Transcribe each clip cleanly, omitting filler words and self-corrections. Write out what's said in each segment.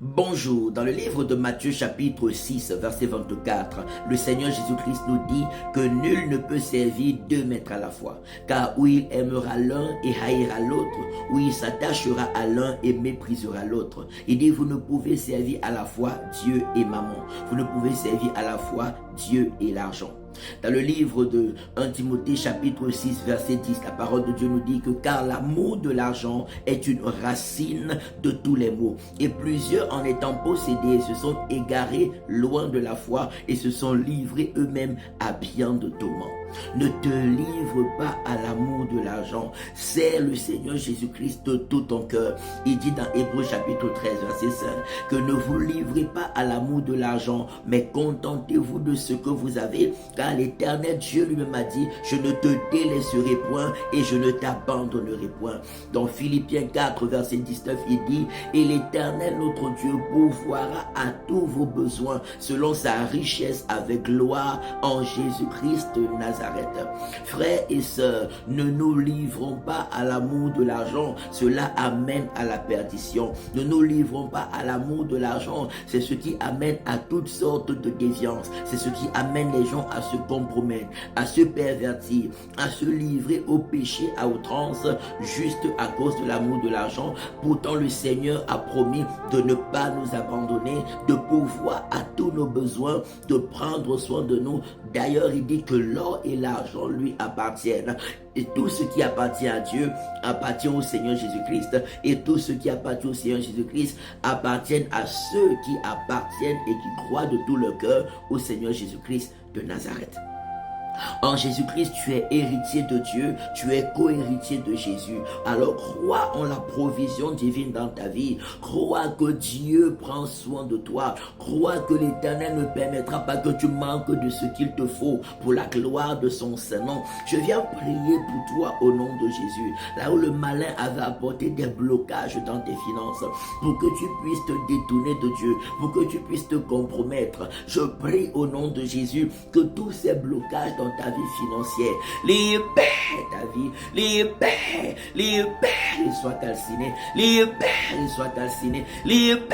Bonjour, dans le livre de Matthieu chapitre 6 verset 24, le Seigneur Jésus-Christ nous dit que nul ne peut servir deux maîtres à la fois, car ou il aimera l'un et haïra l'autre, ou il s'attachera à l'un et méprisera l'autre. Il dit vous ne pouvez servir à la fois Dieu et Mammon, vous ne pouvez servir à la fois Dieu et l'argent. Dans le livre de 1 Timothée chapitre 6 verset 10, la parole de Dieu nous dit que car l'amour de l'argent est une racine de tous les maux. Et plusieurs en étant possédés se sont égarés loin de la foi et se sont livrés eux-mêmes à bien de tourments. Ne te livre pas à l'amour de l'argent. C'est le Seigneur Jésus-Christ de tout ton cœur. Il dit dans Hébreux chapitre 13 verset 5 que ne vous livrez pas à l'amour de l'argent, mais contentez-vous de ce que vous avez, car l'Éternel Dieu lui-même a dit, je ne te délaisserai point et je ne t'abandonnerai point. Dans Philippiens 4 verset 19 il dit, et l'Éternel notre Dieu pourvoira à tous vos besoins selon sa richesse avec gloire en Jésus-Christ de Nazareth. Frères et sœurs, ne nous livrons pas à l'amour de l'argent, cela amène à la perdition. Ne nous livrons pas à l'amour de l'argent, c'est ce qui amène à toutes sortes de déviances, c'est ce qui amène les gens à se compromettre, à se pervertir, à se livrer au péché à outrance, juste à cause de l'amour de l'argent. Pourtant le Seigneur a promis de ne pas nous abandonner, de pourvoir à tous nos besoins, de prendre soin de nous. D'ailleurs il dit que l'or et l'argent lui appartiennent. Et tout ce qui appartient à Dieu appartient au Seigneur Jésus-Christ. Et tout ce qui appartient au Seigneur Jésus-Christ appartiennent à ceux qui appartiennent et qui croient de tout leur cœur au Seigneur Jésus-Christ de Nazareth. En Jésus-Christ, tu es héritier de Dieu, tu es co-héritier de Jésus. Alors crois en la provision divine dans ta vie. Crois que Dieu prend soin de toi. Crois que l'Éternel ne permettra pas que tu manques de ce qu'il te faut pour la gloire de son Saint-Nom. Je viens prier pour toi au nom de Jésus. Là où le malin avait apporté des blocages dans tes finances, pour que tu puisses te détourner de Dieu, pour que tu puisses te compromettre. Je prie au nom de Jésus que tous ces blocages dans ta vie financière, libère ta vie, libère, ils soient calcinés, libère, ils soient calcinés, libère,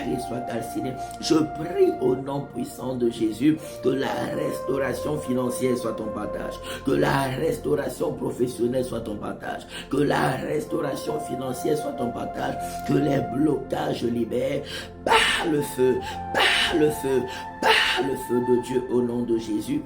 ils soient calcinés. Je prie au nom puissant de Jésus que la restauration financière soit ton partage, que la restauration professionnelle soit ton partage, que la restauration financière soit ton partage, que les blocages libèrent par le feu, par le feu, par le feu de Dieu au nom de Jésus.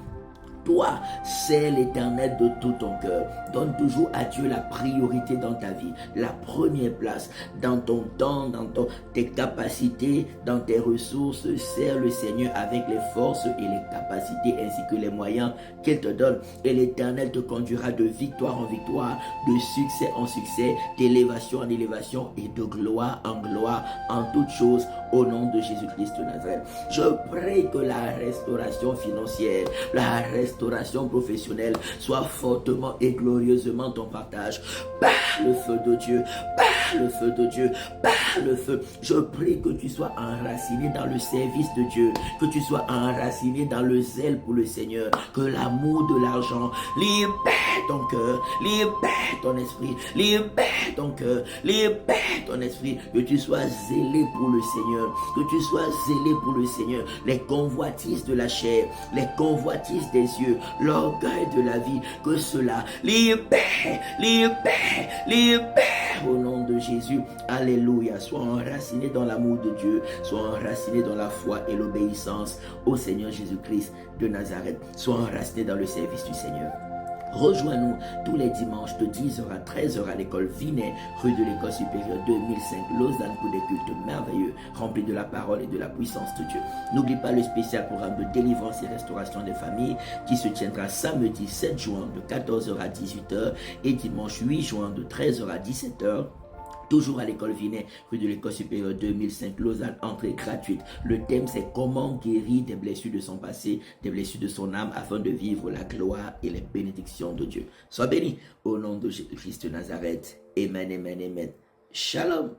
Toi, c'est l'Éternel de tout ton cœur. Donne toujours à Dieu la priorité dans ta vie, la première place, dans ton temps, dans tes capacités, dans tes ressources. Sers le Seigneur avec les forces et les capacités ainsi que les moyens qu'il te donne. Et l'Éternel te conduira de victoire en victoire, de succès en succès, d'élévation en élévation et de gloire en toutes choses au nom de Jésus-Christ de Nazareth. Je prie que la restauration financière, la restauration professionnelle soit fortement et glorieusement ton partage par le feu de Dieu, par le feu de Dieu, par le feu. Je prie que tu sois enraciné dans le service de Dieu, que tu sois enraciné dans le zèle pour le Seigneur, que l'amour de l'argent libère ton cœur, libère ton esprit, libère ton cœur, libère ton esprit, que tu sois zélé pour le Seigneur, que tu sois zélé pour le Seigneur. Les convoitises de la chair, les convoitises des yeux, l'orgueil de la vie, que cela libère, libère, libère au nom de Jésus. Alléluia. Sois enraciné dans l'amour de Dieu, sois enraciné dans la foi et l'obéissance au Seigneur Jésus-Christ de Nazareth. Sois enraciné dans le service du Seigneur. Rejoins-nous tous les dimanches de 10h à 13h à l'école Vinet, rue de l'école supérieure 2005, Lausanne, pour des cultes merveilleux, remplis de la parole et de la puissance de Dieu. N'oublie pas le spécial programme de délivrance et restauration des familles qui se tiendra samedi 7 juin de 14h à 18h et dimanche 8 juin de 13h à 17h. Toujours à l'école Vinet, rue de l'école supérieure 2005, Lausanne, entrée gratuite. Le thème c'est comment guérir des blessures de son passé, des blessures de son âme, afin de vivre la gloire et les bénédictions de Dieu. Sois béni au nom de Jésus-Christ de Nazareth. Amen, amen, amen. Shalom.